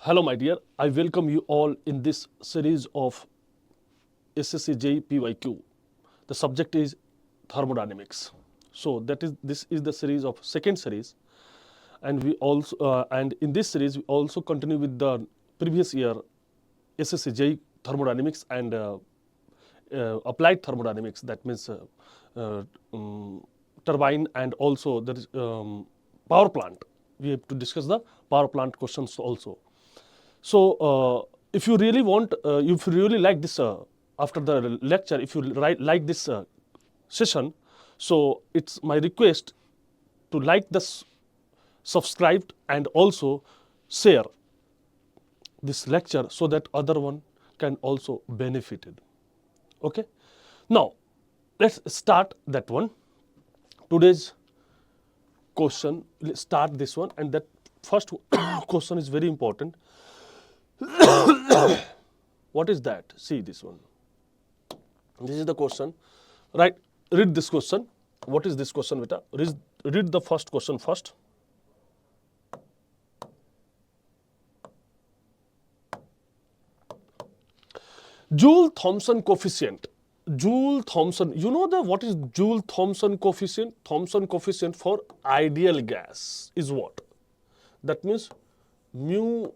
Hello, my dear. I welcome you all in this series of SSC JPYQ. The subject is thermodynamics. So this is the series of second series, and we also and in this series we also continue with the previous year SSC J thermodynamics and applied thermodynamics. That means turbine and also there is power plant. We have to discuss the power plant questions also. So, if you really want, if you really like this, after the lecture, if you like this session, so it's my request to like this, subscribe, and also share this lecture so that other one can also benefited. Okay. Now, let's start that one. Today's question. Let's start this one, and that first question is very important. What is that? See this one. This is the question. Right. Read this question. What is this question, beta? Read the first question first. Joule-Thomson coefficient. Joule-Thomson. You know what is Joule-Thomson coefficient? Thomson coefficient for ideal gas is what? That means mu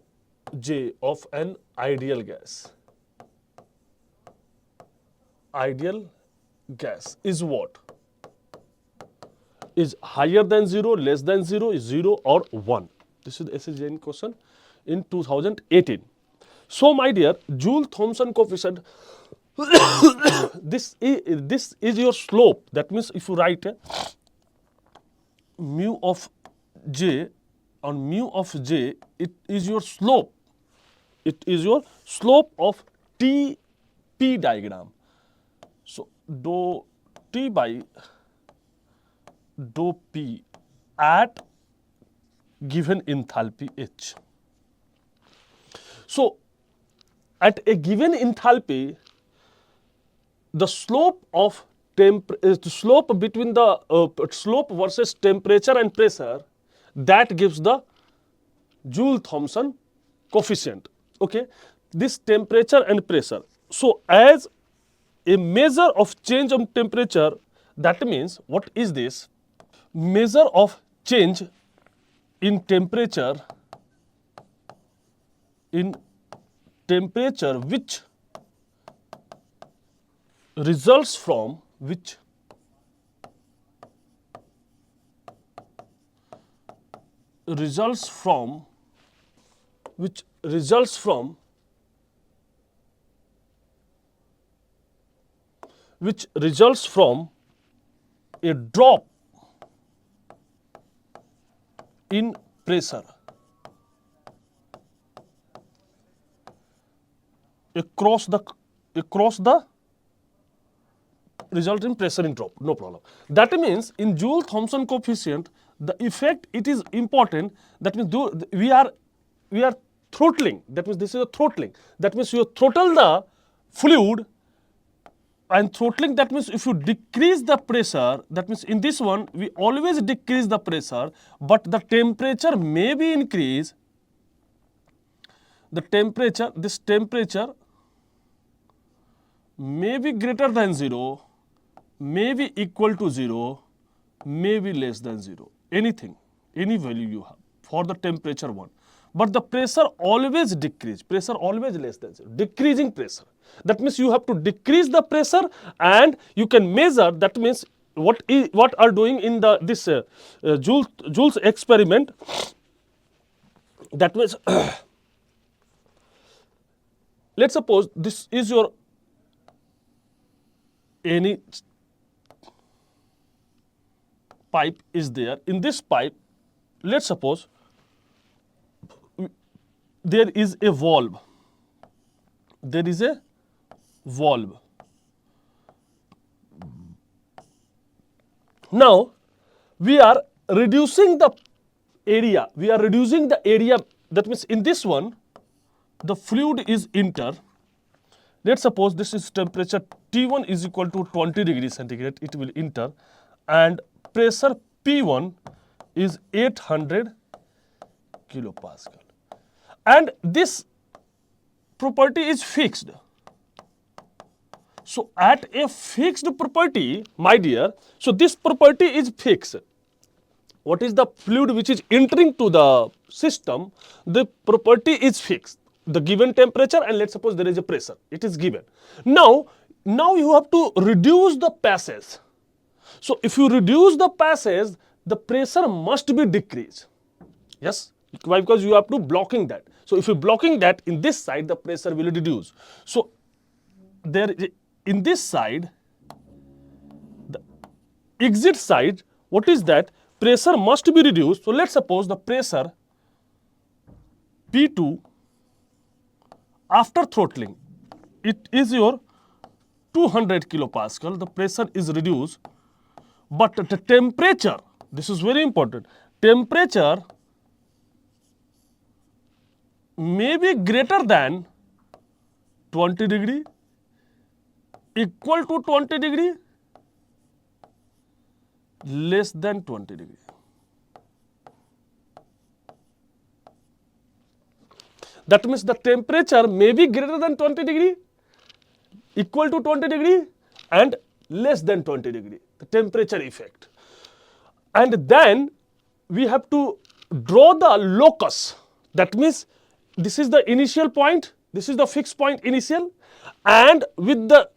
J of an ideal gas. Ideal gas is what? Is higher than 0, less than 0, is 0 or 1. This is the SSC question in 2018. So, my dear, Joule-Thomson coefficient, this is your slope. That means if you write mu of J on mu of J, it is your slope. It is your slope of T P diagram. So, dou T by dou P at given enthalpy H. So, at a given enthalpy, the slope of the slope between the slope versus temperature and pressure, that gives the Joule-Thomson coefficient. Okay, this temperature and pressure. So, as a measure of change of temperature, that means what is this? Measure of change in temperature which results from a drop in pressure across the result in pressure in drop, no problem. That means in Joule-Thomson coefficient, the effect, it is important. That means we are throttling. That means this is a throttling. That means you throttle the fluid, and throttling, that means if you decrease the pressure, that means in this one we always decrease the pressure, but the temperature may be increased. The temperature, this temperature may be greater than 0, may be equal to 0, may be less than 0. Anything, any value you have for the temperature one. But the pressure always decrease, pressure always less than 0, decreasing pressure. That means you have to decrease the pressure, and you can measure. That means what are doing in this Joule's experiment. That means let's suppose this is your any pipe is there. In this pipe, let's suppose there is a valve. There is a valve. Now, we are reducing the area. That means in this one, the fluid is enter. Let's suppose this is temperature T1 is equal to 20 degrees centigrade. It will enter, and pressure P1 is 800 kilopascal. and this property is fixed. So at a fixed property, my dear, so this property is fixed. What is the fluid which is entering to the system? The property is fixed. The given temperature, and let's suppose there is a pressure. It is given. Now you have to reduce the passage. So if you reduce the passage, the pressure must be decreased. Yes, why? Because you have to blocking that. So if you blocking that in this side, the pressure will reduce. So there in this side, the exit side, what is that? Pressure must be reduced. So let's suppose the pressure P2 after throttling, it is your 200 kilopascal. The pressure is reduced, but the temperature, this is very important, temperature may be greater than 20 degree, equal to 20 degree, less than 20 degree. That means the temperature may be greater than 20 degree, equal to 20 degree, and less than 20 degree, the temperature effect. And then we have to draw the locus. That means this is the initial point, this is the fixed point initial, and with the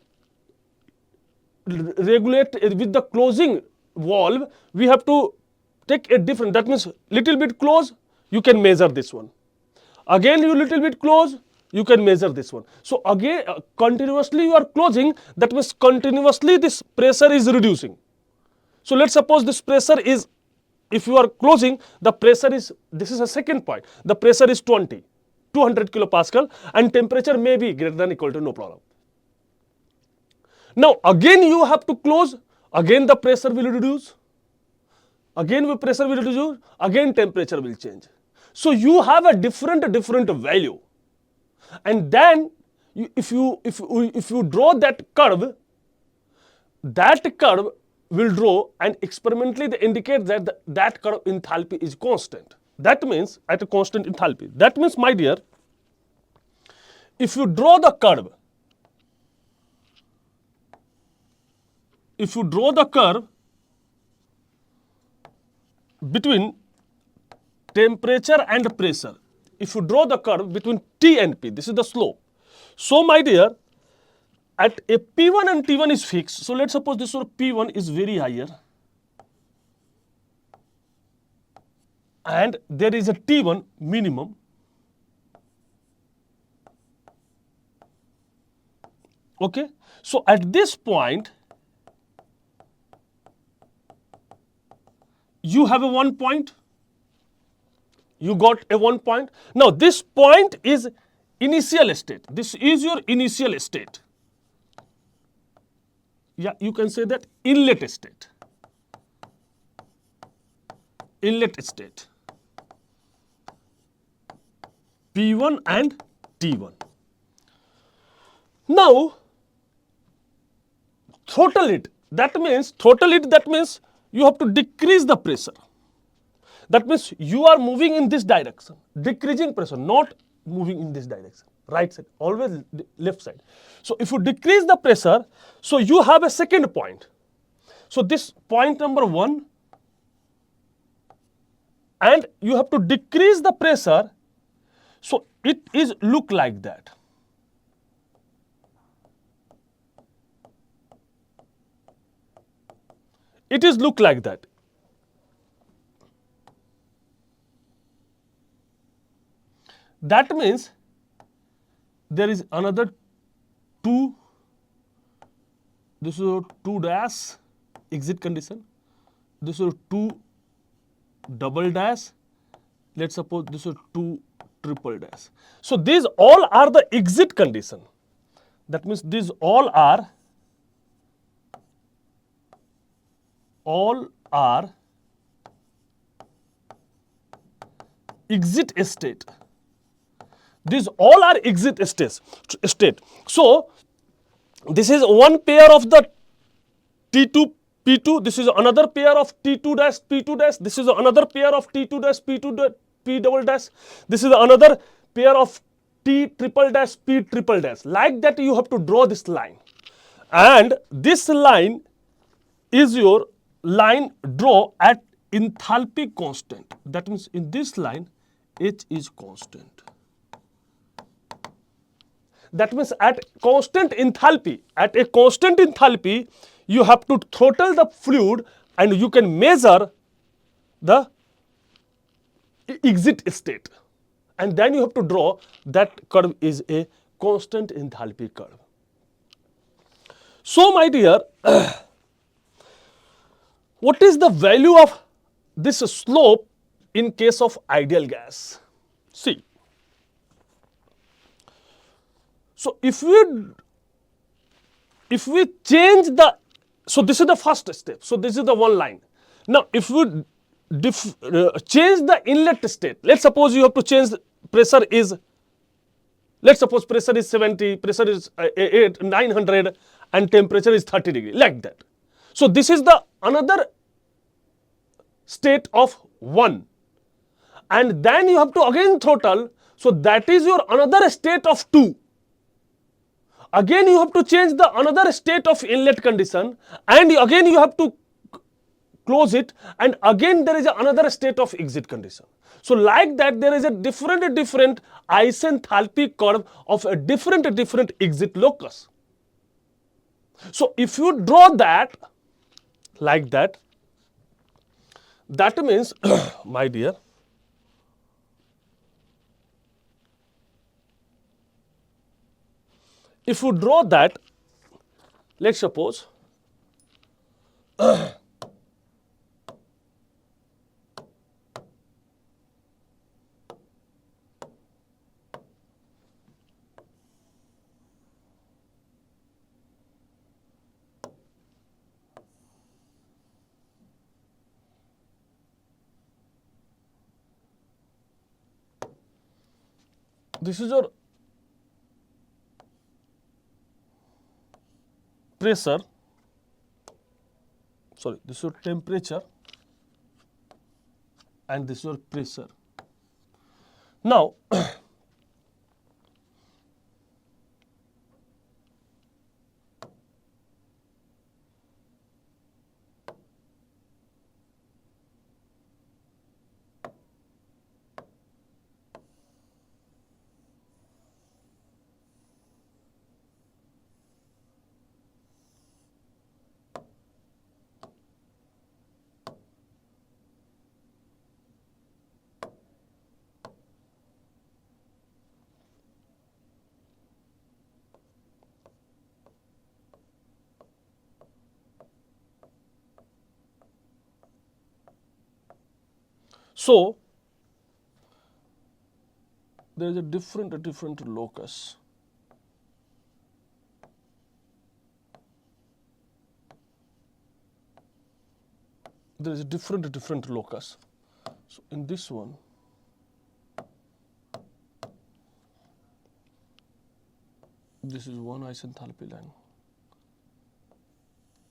with the closing valve, we have to take a different, that means little bit close, you can measure this one. Again you little bit close, you can measure this one. So again continuously you are closing, that means continuously this pressure is reducing. So let's suppose this pressure is, if you are closing, the pressure is, this is a second point, the pressure is 200 kilopascal, and temperature may be greater than equal to, no problem. Now again you have to close, again the pressure will reduce, again the pressure will reduce, again temperature will change. So you have a different value, and then if you draw that curve will draw, and experimentally they indicate that that curve enthalpy is constant. That means at a constant enthalpy. That means, my dear, if you draw the curve, between temperature and pressure, if you draw the curve between T and P, this is the slope. So my dear, at a P1 and T1 is fixed. So let's suppose this P1 is very higher, and there is a T1 minimum. Okay, so at this point you have a 1 point, you got a 1 point. Now this point is initial state, this is your initial state. Yeah, you can say that inlet state. Inlet state, P1 and T1. Now throttle it, that means you have to decrease the pressure. That means you are moving in this direction, decreasing pressure, not moving in this direction, right side, always left side. So if you decrease the pressure, so you have a second point. So this point number 1, and you have to decrease the pressure, so it is look like that. It is look like that. That means there is another 2, this is a 2 dash exit condition, this is a 2 double dash, let's suppose this is 2 triple dash. So these all are the exit condition. That means these all are exit state. These all are exit state. So this is one pair of the T2 P2, this is another pair of T2 dash P2 dash, this is another pair of T2 dash P2 P double dash, this is another pair of T triple dash, P triple dash. Like that you have to draw this line. And this line is your line draw at enthalpy constant. That means in this line H is constant. That means at constant enthalpy, you have to throttle the fluid and you can measure the exit state, and then you have to draw that curve is a constant enthalpy curve. So my dear, what is the value of this slope in case of ideal gas? See, so if we change the, so this is the first step, so this is the one line. Now if we change the inlet state, let's suppose you have to change pressure is, let's suppose pressure is 70, pressure is 900 and temperature is 30 degree, like that. So this is the another state of 1, and then you have to again throttle, so that is your another state of 2. Again you have to change the another state of inlet condition, and again you have to close it, and again there is another state of exit condition. So like that there is a different isenthalpy curve of a different exit locus. So if you draw that like that, that means my dear, if you draw that, let's suppose this is your pressure, sorry, this is your temperature and this is your pressure. Now so there is a different locus. There is a different locus. So in this one, this is one isenthalpy line.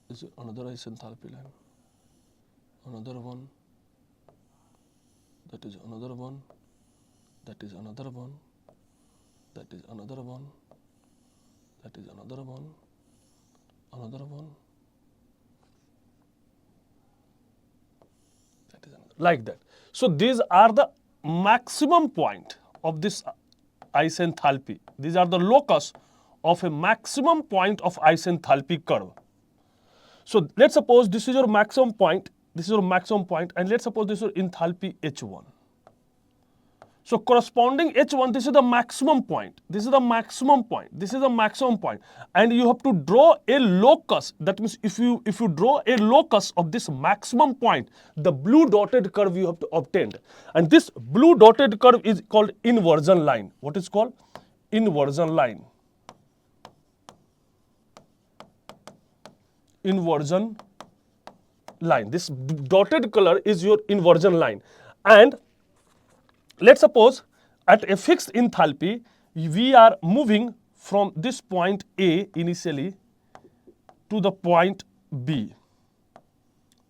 This is another isenthalpy line. Another one. That is another one, that is another one, that is another one, that is another one, another one, that is another, like that. So these are the maximum point of this isenthalpy. These are the locus of a maximum point of isenthalpy curve. So let's suppose this is your maximum point, this is your maximum point, and let's suppose this is your enthalpy H1. So corresponding H1, this is the maximum point, this is the maximum point, this is the maximum point, and you have to draw a locus. That means if you draw a locus of this maximum point, the blue dotted curve you have to obtain, and this blue dotted curve is called inversion line. What is called? Inversion line. Inversion line. This dotted color is your inversion line, and let's suppose at a fixed enthalpy we are moving from this point A initially to the point B.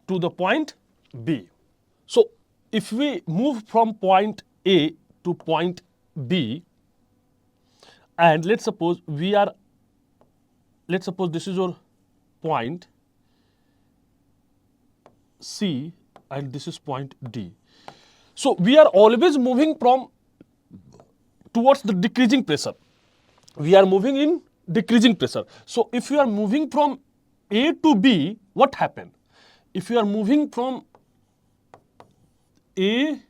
To the point B. So if we move from point A to point B, and let's suppose this is your point C and this is point D. So we are always moving towards the decreasing pressure. We are moving in decreasing pressure. So if you are moving from A to B, what happened? If you are moving from A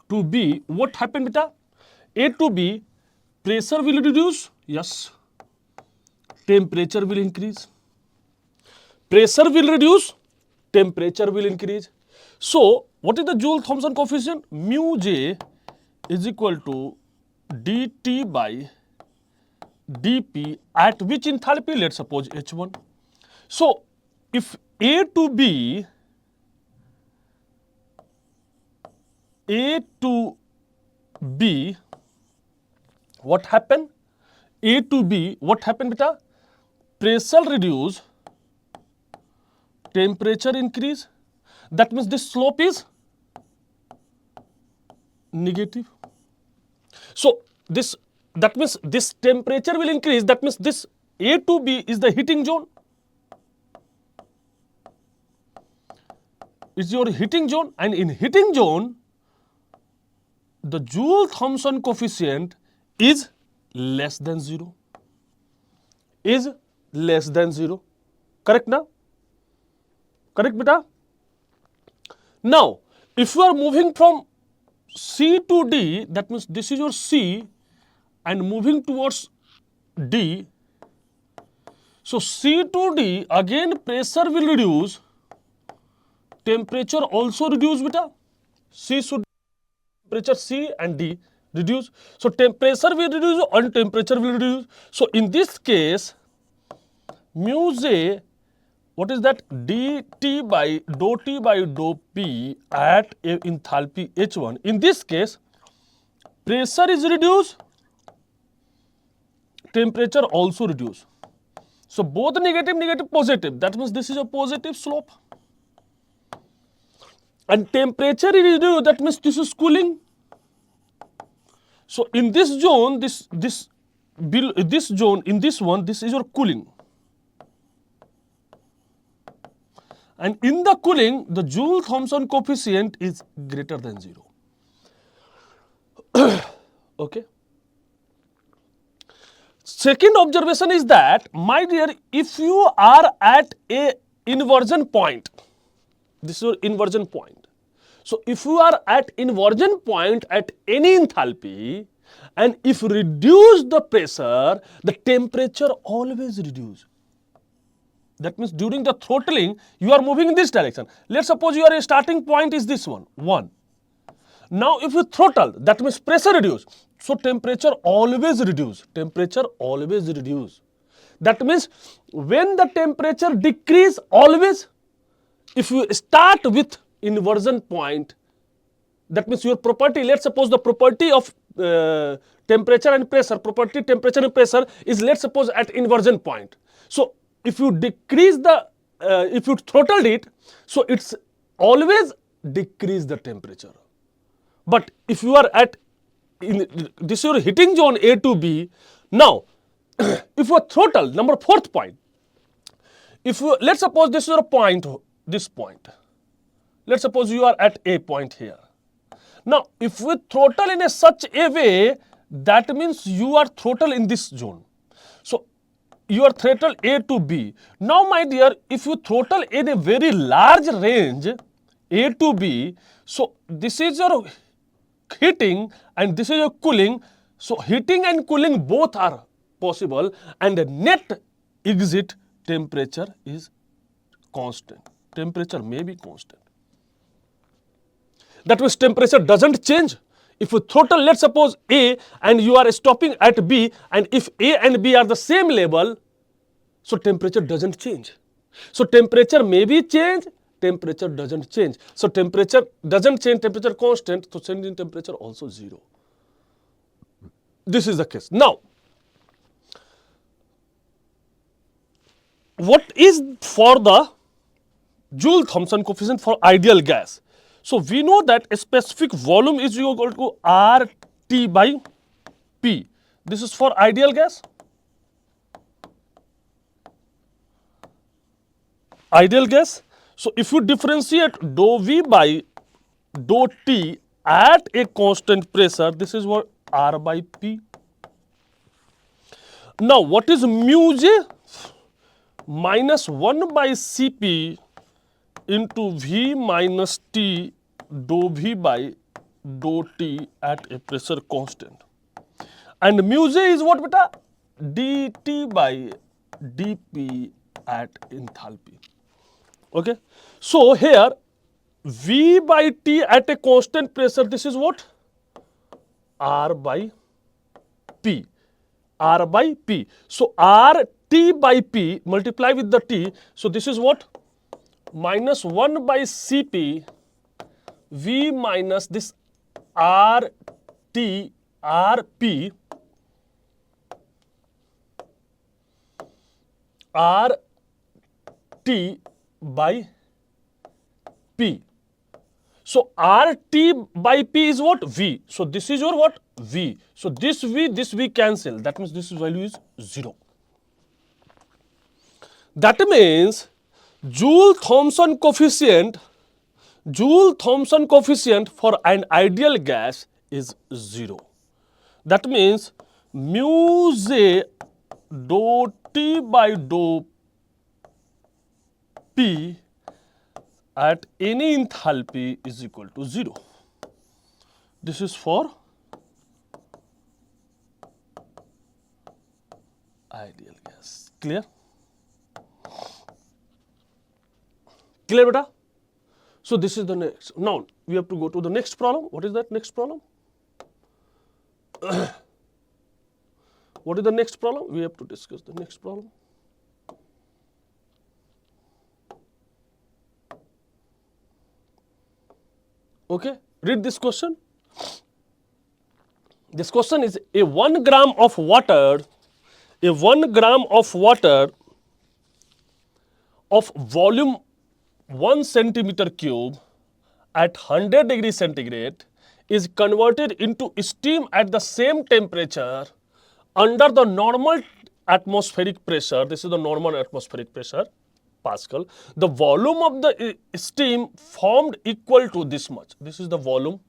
to B, what happened, beta? A to B, pressure will reduce, yes. Temperature will increase. Pressure will reduce, temperature will increase. So what is the Joule-Thomson coefficient? Mu J is equal to dt by dP at which enthalpy? Let's suppose H1. So if A to B, what happened? A to B, what happened, beta? Pressure reduce, temperature increase. That means this slope is negative. So that means this temperature will increase. That means this A to B is the heating zone. It's your heating zone, and in heating zone, the Joule-Thomson coefficient is less than 0. Is less than 0. Correct na? Correct, beta? Now, if you are moving from C to D, that means this is your C and moving towards D. So C to D, again pressure will reduce, temperature also reduce, beta. Temperature C and D reduce. So temperature will reduce and temperature will reduce. So in this case, mu J, what is that? dt by dou T by dou P at a enthalpy H1. In this case, pressure is reduced, temperature also reduced. So both negative, negative, positive. That means this is a positive slope. And temperature is reduced. That means this is cooling. So in this zone, this zone, in this one, this is your cooling. And in the cooling, the Joule-Thomson coefficient is greater than 0. Okay. Second observation is that, my dear, if you are at a inversion point, this is your inversion point. So if you are at inversion point at any enthalpy, and if reduce the pressure, the temperature always reduce. That means during the throttling, you are moving in this direction. Let's suppose your starting point is this one, 1. Now if you throttle, that means pressure reduce. So temperature always reduce. Temperature always reduce. That means when the temperature decrease, always, if you start with inversion point, that means your property, let's suppose the property of temperature and pressure, property temperature and pressure is, let's suppose, at inversion point. So if you decrease if you throttled it, so it's always decrease the temperature. But if you are this is your heating zone A to B, now if you are throttled, number 4th point, if you, let's suppose this is your point, this point. Let's suppose you are at a point here. Now, if we throttle in such a way, that means you are throttle in this zone. So, you are throttle A to B. Now, my dear, if you throttle in a very large range, A to B, so this is your heating and this is your cooling. So, heating and cooling both are possible, and the net exit temperature is constant. Temperature may be constant. That means temperature doesn't change. If you throttle, let's suppose A and you are stopping at B, and if A and B are the same level, so temperature doesn't change. So temperature may be changed, temperature doesn't change. So temperature doesn't change, temperature constant, so change in temperature also 0. This is the case. Now, what is for the Joule-Thomson coefficient for ideal gas? So we know that a specific volume is equal to R T by P. This is for ideal gas. Ideal gas. So if you differentiate dou V by dou T at a constant pressure, this is what R by P. Now what is mu J? Minus 1 by Cp into V minus T dou V by dou T at a pressure constant. And mu J is what beta? dt by dP at enthalpy. Okay. So here V by T at a constant pressure, this is what? R by P. R by P. So R T by P multiply with the T. So this is what? Minus 1 by Cp V minus this R T R P R T by P. So R T by P is what? V. So this is your what? V. So this V cancel. That means this value is 0. That means Joule-Thomson coefficient for an ideal gas is 0. That means mu J dou T by dou P at any enthalpy is equal to 0. This is for ideal gas. Clear? Clear beta? So this is the next. Now we have to go to the next problem. What is that next problem? What is the next problem? We have to discuss the next problem. Okay, read this question. This question is a 1 gram of water, of volume 1 centimeter cube at 100 degrees centigrade is converted into steam at the same temperature under the normal atmospheric pressure. This is the normal atmospheric pressure, Pascal. The volume of the steam formed equal to this much. This is the volume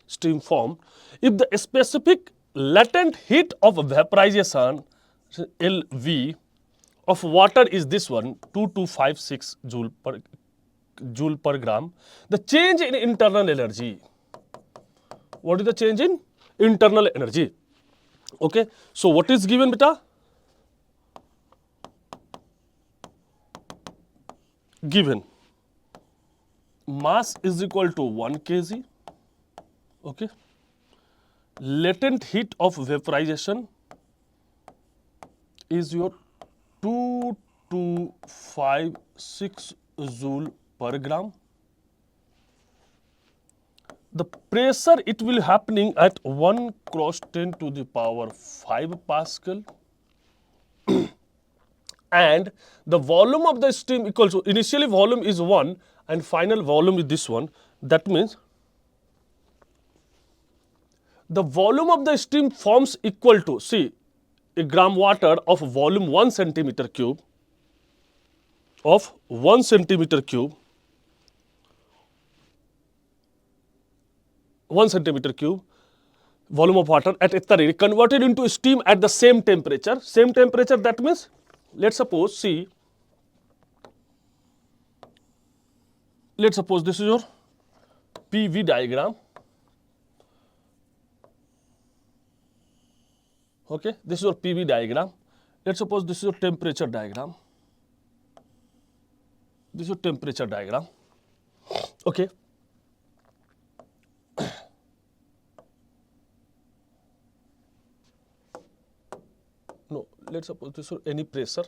steam formed. If the specific latent heat of vaporization, LV, of water is this one, 2256 joule per gram, the change in internal energy. What is the change in internal energy? Okay. So what is given beta? Given mass is equal to 1 kg. Okay. Latent heat of vaporization is your 2256 joule per gram. The pressure it will happening at 1 cross 10 to the power 5 Pascal. And the volume of the steam equals to, initially volume is 1 and final volume is this one. That means the volume of the steam forms equal to, see, a gram water of volume 1 centimeter cube, volume of water at ether degree converted into steam at the same temperature. Same temperature, that means, let's suppose, see, let's suppose this is your PV diagram. Okay, this is your PV diagram. Let's suppose this is your temperature diagram. This is your temperature diagram. Okay. No, let's suppose this is any pressure.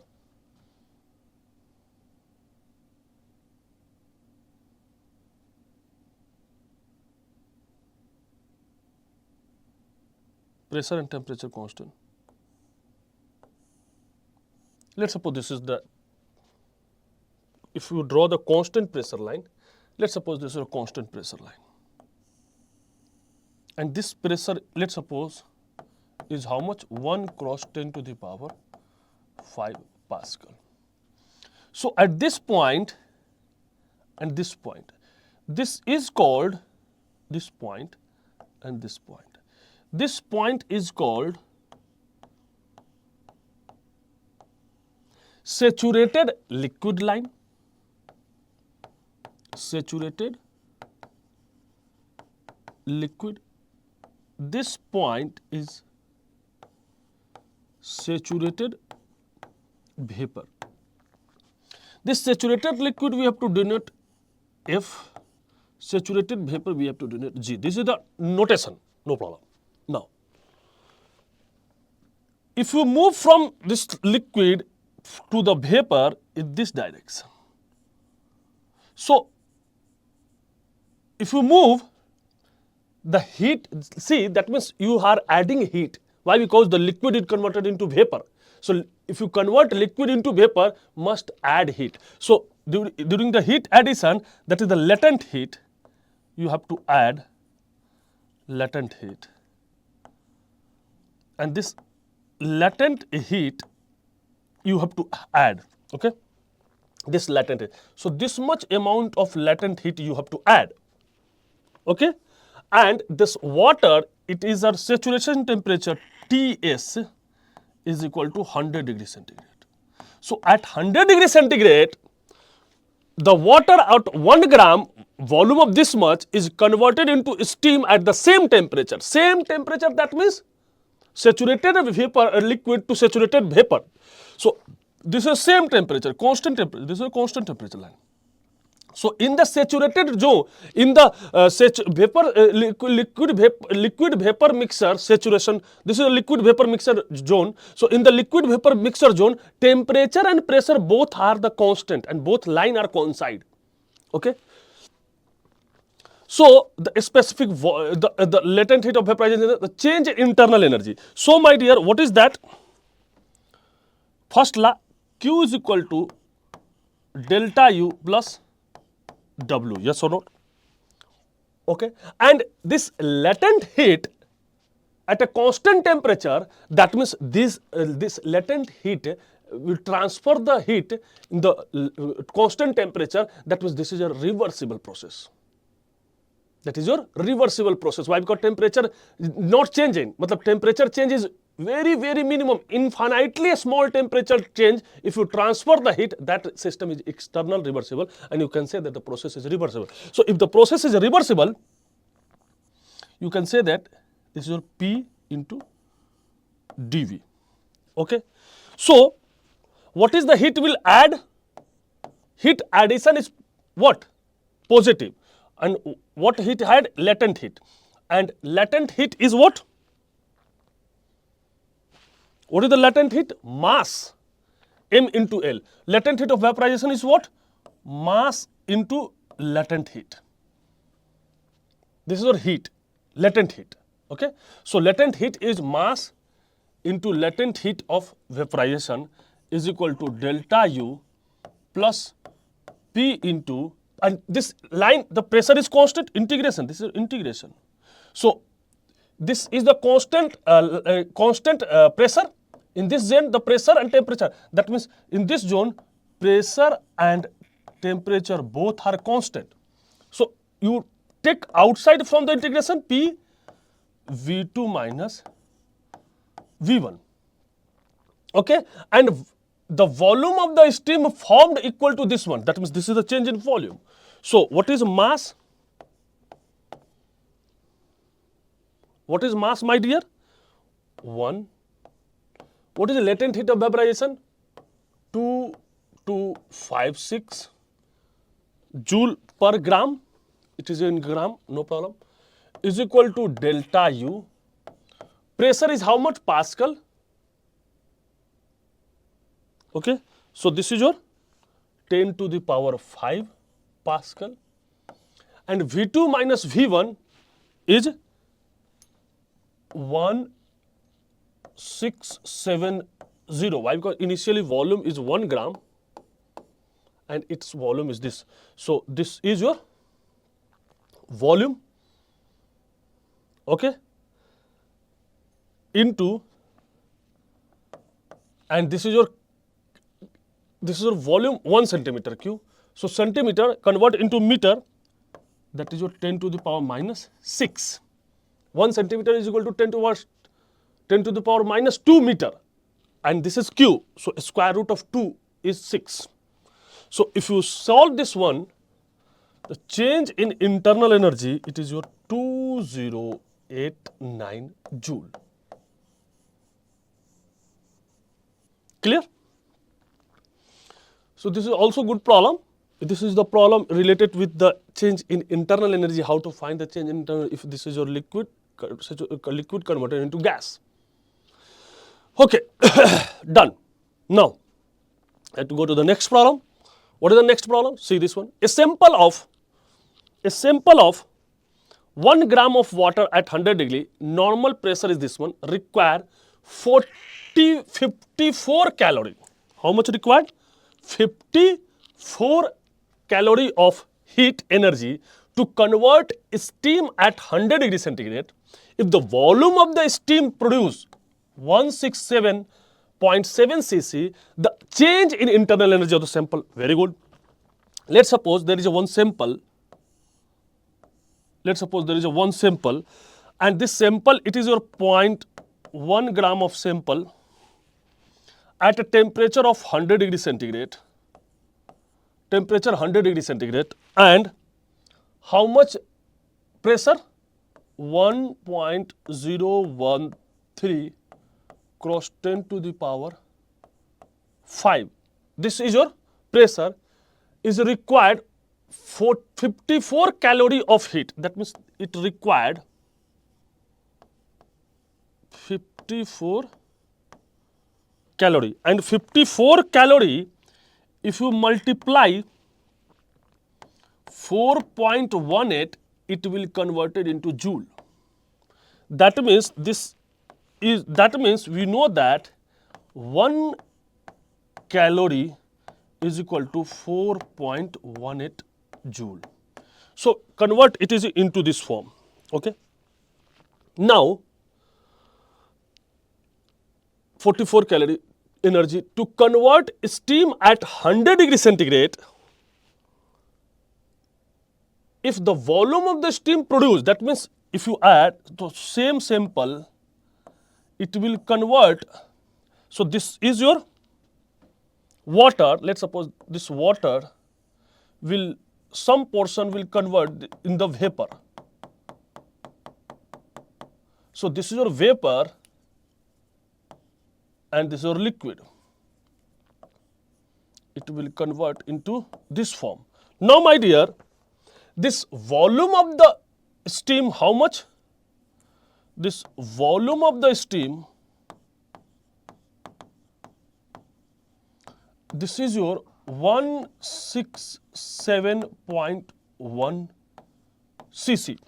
Pressure and temperature constant. Let's suppose this is the, if you draw the constant pressure line, let's suppose this is a constant pressure line. and this pressure, let's suppose, is how much? 1 cross 10 to the power 5 Pascal. So at this point and this point, this is called, this point and this point. This point is called saturated liquid line. Saturated liquid. This point is saturated vapor. This saturated liquid we have to denote F, saturated vapor we have to denote G. This is the notation, no problem. Now, if you move from this liquid to the vapor in this direction, so if you move the heat, see, that means you are adding heat. Why? Because the liquid is converted into vapor. So if you convert liquid into vapor, must add heat. So during the heat addition, that is the latent heat, you have to add latent heat. And this latent heat you have to add, okay? This latent heat. So this much amount of latent heat you have to add, okay? And this water, it is our saturation temperature Ts is equal to 100 degrees centigrade. So at 100 degrees centigrade, the water at 1 gram volume of this much is converted into steam at the same temperature. Same temperature, that means saturated vapor, liquid to saturated vapor. So this is same temperature, constant temperature. This is a constant temperature line. So in the saturated zone, in the liquid vapor mixture saturation, this is a liquid vapor mixture zone. So in the liquid vapor mixture zone, temperature and pressure both are the constant and both line are coincide. Okay. So the specific the latent heat of vaporization is the change in internal energy. So my dear, what is that? First law, Q is equal to delta U plus W, yes or no? Okay. And this latent heat at a constant temperature, that means this latent heat will transfer the heat in the constant temperature. That means this is a reversible process. That is your reversible process. Why? Because temperature is not changing. Matlab temperature change is very, very minimum, infinitely small temperature change. If you transfer the heat, that system is external reversible, and you can say that the process is reversible. So if the process is reversible, you can say that this is your P into dV. Okay. So what is the heat will add? Heat addition is what? Positive. And what heat had? Latent heat. And latent heat is what? What is the latent heat? Mass, M into L. Latent heat of vaporization is what? Mass into latent heat. This is your heat, latent heat. Okay. So latent heat is mass into latent heat of vaporization is equal to delta U plus P into, and this line, the pressure is constant, integration, this is integration. So this is the constant pressure. In this zone, the pressure and temperature. That means in this zone, pressure and temperature both are constant. So you take outside from the integration P V2 minus V1. Okay, and the volume of the steam formed equal to this one. That means this is the change in volume. So what is mass? What is mass, my dear? 1. What is the latent heat of vaporization? 2256 joule per gram. It is in gram, no problem. Is equal to delta U. Pressure is how much? Pascal. Okay. So this is your 10 to the power 5 Pascal. And V2 minus V1 is 1670. Why? Because initially volume is 1 gram and its volume is this. So this is your volume okay, into, and this is your volume 1 centimeter cube. So centimeter convert into meter, that is your 10 to the power minus 6. 1 centimeter is equal to 10 to the power minus 2 meter, and this is cube. So square root of 2 is 6. So if you solve this one, the change in internal energy, it is your 2089 joule. Clear? So this is also good problem. This is the problem related with the change in internal energy, how to find the change in internal if this is your liquid converted into gas. Okay, done. Now, I have to go to the next problem. What is the next problem? See this one. A sample of 1 gram of water at 100 degree, normal pressure is this one, require 54 calorie. How much required? 54 calorie of heat energy to convert steam at 100 degree centigrade. If the volume of the steam produced 167.7 cc, the change in internal energy of the sample. Very good. Let's suppose there is a one sample. Let's suppose there is a one sample, and this sample, it is your 0.1 gram of sample at a temperature of 100 degree centigrade. Temperature 100 degree centigrade, and how much pressure? 1.013 cross 10 to the power 5. This is your pressure, is required for 54 calorie of heat. That means it required 54 calorie, and 54 calorie, if you multiply 4.18, it will converted into joule. That means we know that 1 calorie is equal to 4.18 joule. So convert it is into this form. Okay. Now 44 calorie energy to convert steam at 100 degree centigrade. If the volume of the steam produced, that means if you add the same sample, it will convert. So this is your water. Let's suppose this water will, some portion will convert in the vapor. So this is your vapor, and this is your liquid. It will convert into this form. Now my dear, this volume of the steam, how much? This volume of the steam, this is your 167.1 cc.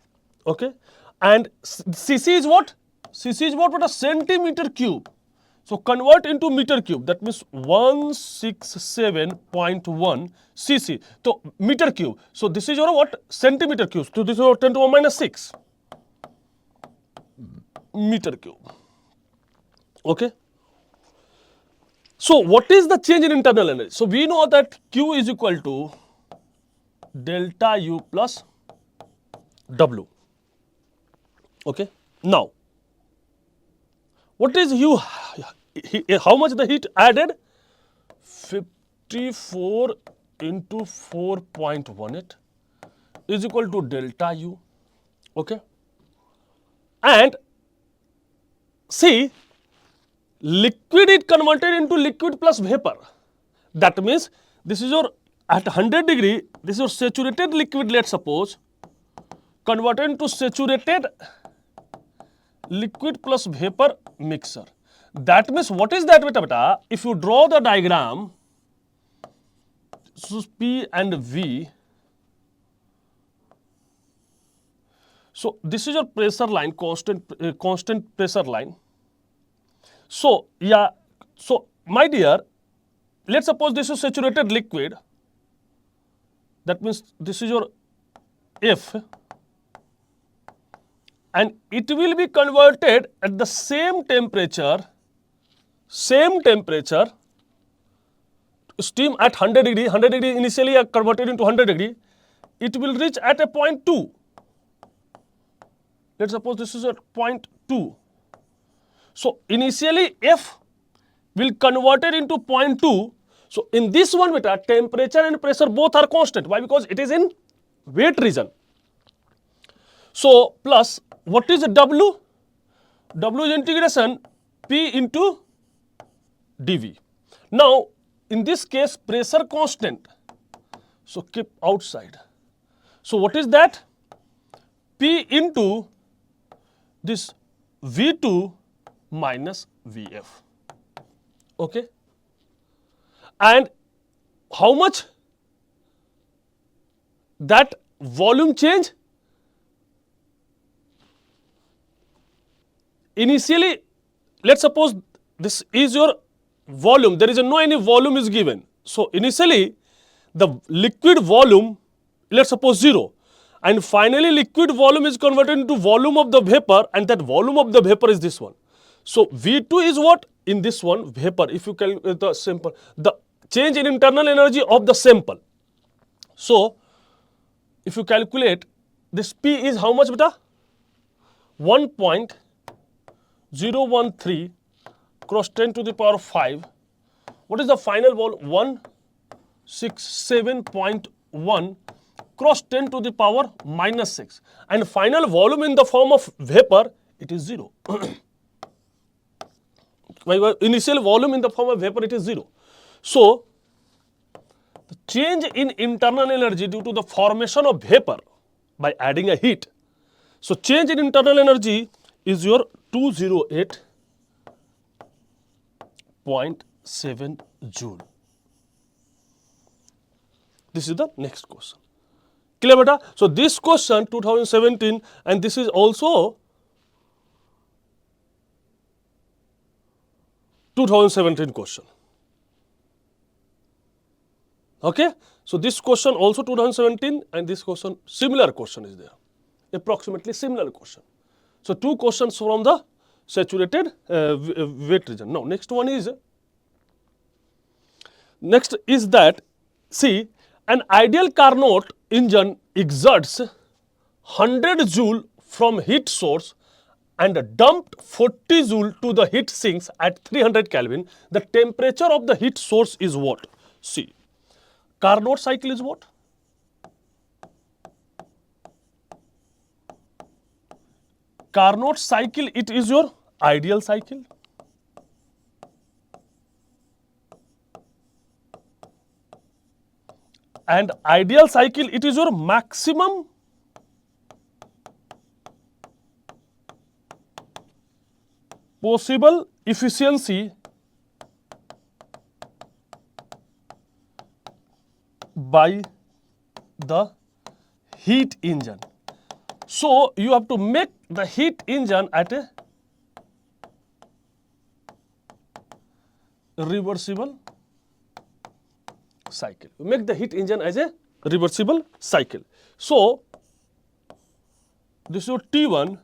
Okay, and cc is what? Cc is what? What a centimeter cube. So convert into meter cube. That means 167.1 cc. So meter cube. So this is your what? Centimeter cube. So this is your 10 to the minus 6 meter cube. Okay. So what is the change in internal energy? So we know that Q is equal to delta U plus W. Okay. Now, what is U? How much the heat added? 54 into 4.18 is equal to delta U. Okay. And see, liquid is converted into liquid plus vapor. That means this is your at 100 degree, this is your saturated liquid, let's suppose, converted into saturated liquid plus vapor mixture. That means what is that, beta? If you draw the diagram, so P and V. So this is your pressure line, constant pressure line. So yeah, so my dear, let's suppose this is saturated liquid. That means this is your F, and it will be converted at the same temperature, steam at 100 degree, 100 degree initially are converted into 100 degree, it will reach at a point 2. Let's suppose this is at point 2. So initially F will convert it into 0.2. So in this one beta, temperature and pressure both are constant. Why? Because it is in wet region. So plus what is W? W is integration P into dV. Now in this case pressure constant. So keep outside. So what is that? P into this V2 minus Vf. Okay. And how much that volume change? Initially, let's suppose this is your volume, there is no any volume is given. So initially the liquid volume, let's suppose 0, and finally liquid volume is converted into volume of the vapor, and that volume of the vapor is this one. So V2 is what? In this one vapor, if you calculate the sample, the change in internal energy of the sample. So if you calculate this P is how much beta? 1.013 cross 10 to the power 5. What is the final volume? 167.1 cross 10 to the power minus 6. And final volume in the form of vapor, it is 0. Initial volume in the form of vapor, it is 0. So the change in internal energy due to the formation of vapor by adding a heat. So change in internal energy is your 208.7 joule. This is the next question. Clear beta? So this question 2017, and this is also 2017 question. Okay. So this question also 2017, and this question similar question is there, approximately similar question. So two questions from the saturated wet region. Now next is that, see, an ideal Carnot engine exerts 100 joule from heat source and dumped 40 joule to the heat sinks at 300 Kelvin. The temperature of the heat source is what? See, Carnot cycle is what? Carnot cycle, it is your ideal cycle. And ideal cycle, it is your maximum possible efficiency by the heat engine. So you have to make the heat engine at a reversible cycle. You make the heat engine as a reversible cycle. So this is your T1,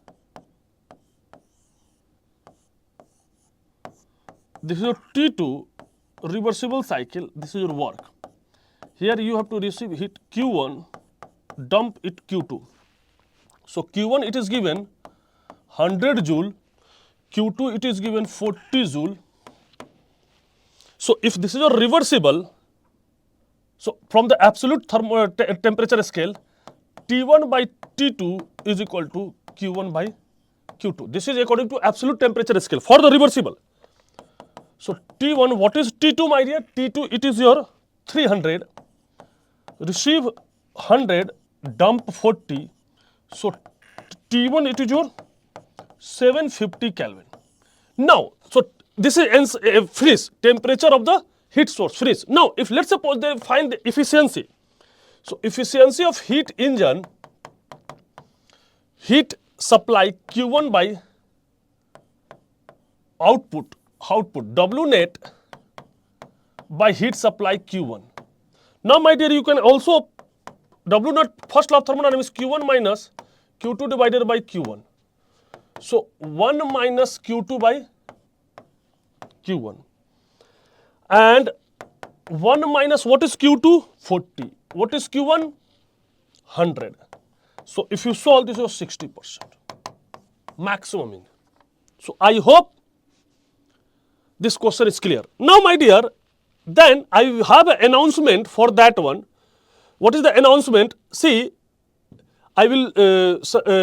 this is your T2 reversible cycle, this is your work. Here you have to receive heat Q1, dump it Q2. So Q1 it is given 100 joule, Q2 it is given 40 joule. So if this is a reversible, so from the absolute temperature scale, T1 by T2 is equal to Q1 by Q2. This is according to absolute temperature scale for the reversible. So T1, what is T2 my dear? T2 it is your 300, receive 100, dump 40. So T1 it is your 750 Kelvin. Now, so this is freeze, temperature of the heat source, freeze. Now, if let's suppose they find the efficiency. So efficiency of heat engine, heat supply Q1 by output W net by heat supply Q1. Now my dear, you can also W net, first law of thermodynamics, Q1 minus Q2 divided by Q1. So 1 minus Q2 by Q1. And 1 minus what is Q2? 40. What is Q1? 100. So if you solve this, is 60% maximum in. So I hope this question is clear. Now my dear, then I have an announcement for that one. What is the announcement? See, I will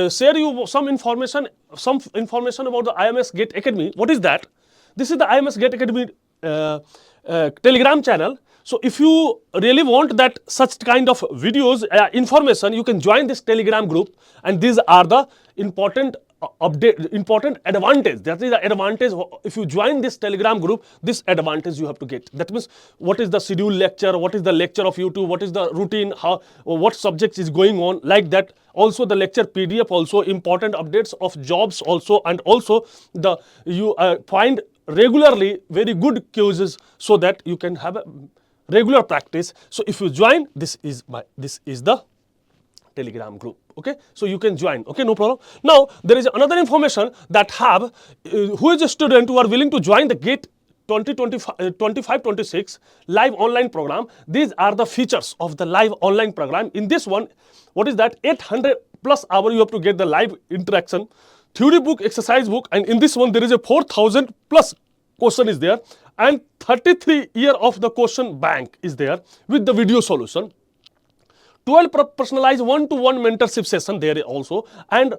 share you some information about the IMS Gate Academy. What is that? This is the IMS Gate Academy Telegram channel. So if you really want that such kind of videos, information, you can join this Telegram group, and these are the important important advantage. That is the advantage. If you join this Telegram group, this advantage you have to get. That means what is the schedule lecture, what is the lecture of YouTube, what is the routine, how, what subjects is going on, like that. Also the lecture PDF, also important updates of jobs also, and also the you find regularly very good quizzes, so that you can have a regular practice. So if you join, this is the Telegram group. Okay, so you can join. Okay, no problem. Now there is another information that have who is a student who are willing to join the GATE 2025-26 live online program. These are the features of the live online program. In this one, what is that? 800 plus hour you have to get the live interaction, theory book, exercise book, and in this one there is a 4,000 plus question is there, and 33 year of the question bank is there with the video solution. 12 personalized one-to-one mentorship session there also, and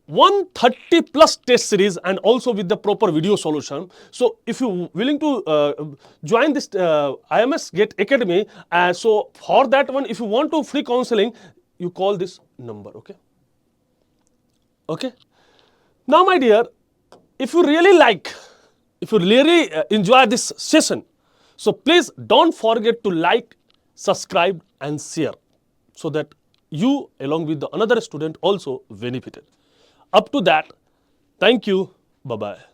130 plus test series, and also with the proper video solution. So if you willing to join this IMS Gate Academy, so for that one, if you want to free counseling, you call this number. Okay. Okay. Now my dear, if you really enjoy this session, so please don't forget to like, subscribe and share, so that you along with the another student also benefited. Up to that, thank you, bye-bye.